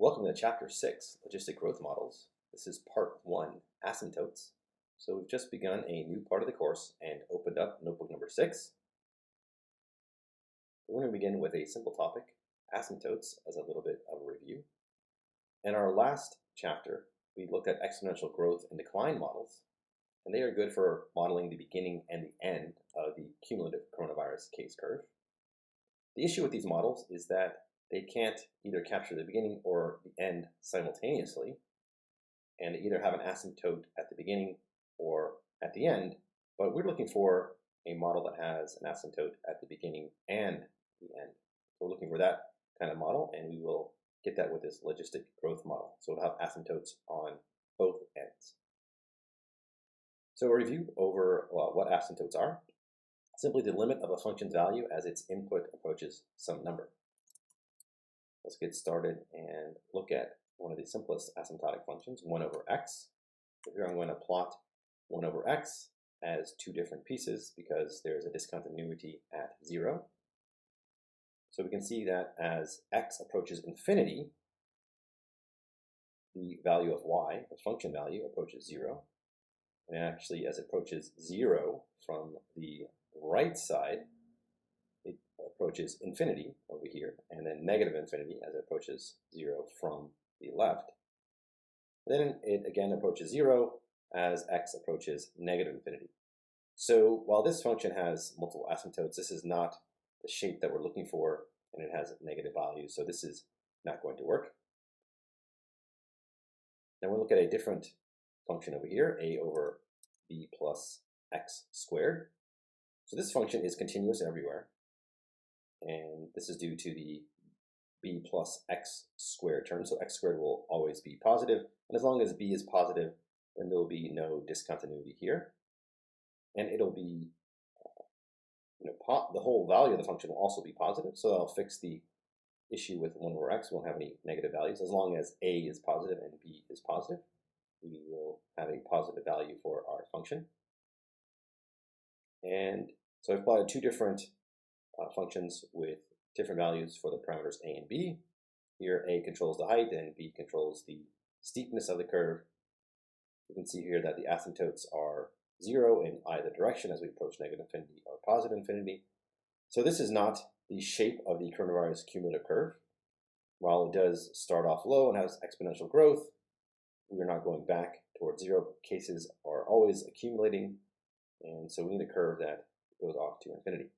Welcome to Chapter 6, Logistic Growth Models. This is Part 1, Asymptotes. So we've just begun a new part of the course and opened up notebook number 6. We're going to begin with a simple topic, asymptotes, as a little bit of a review. In our last chapter, we looked at exponential growth and decline models, and they are good for modeling the beginning and the end of the cumulative coronavirus case curve. The issue with these models is that they can't either capture the beginning or the end simultaneously, and they either have an asymptote at the beginning or at the end, but we're looking for a model that has an asymptote at the beginning and the end. So we're looking for that kind of model, and we will get that with this logistic growth model. So we'll have asymptotes on both ends. So a review over what asymptotes are. Simply the limit of a function's value as its input approaches some number. Let's get started and look at one of the simplest asymptotic functions, 1 over x. So here I'm going to plot 1 over x as two different pieces because there's a discontinuity at 0. So we can see that as x approaches infinity, the value of y, the function value, approaches 0. And actually, as it approaches 0 from the right side, it approaches infinity over here, and then negative infinity as it approaches 0 from the left. Then it again approaches 0 as x approaches negative infinity. So while this function has multiple asymptotes, this is not the shape that we're looking for, and it has negative values, so this is not going to work. Now we'll look at a different function over here, a over b plus x squared. So this function is continuous everywhere, and this is due to the b plus x squared term. So x squared will always be positive, and as long as b is positive, then there will be no discontinuity here, and it'll be the whole value of the function will also be positive. So I'll fix the issue with 1 over x. We won't have any negative values. As long as a is positive and b is positive, we will have a positive value for our function. And so I've plotted two different functions with different values for the parameters a and b. Here a controls the height and b controls the steepness of the curve. You can see here that the asymptotes are 0 in either direction as we approach negative infinity or positive infinity. So this is not the shape of the coronavirus cumulative curve. While it does start off low and has exponential growth, we are not going back towards 0. Cases are always accumulating, and so we need a curve that goes off to infinity.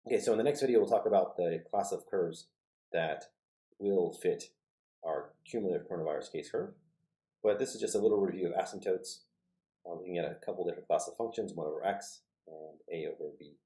Okay, so in the next video we'll talk about the class of curves that will fit our cumulative coronavirus case curve. But this is just a little review of asymptotes, looking at a couple different classes of functions, 1 over x and a over b.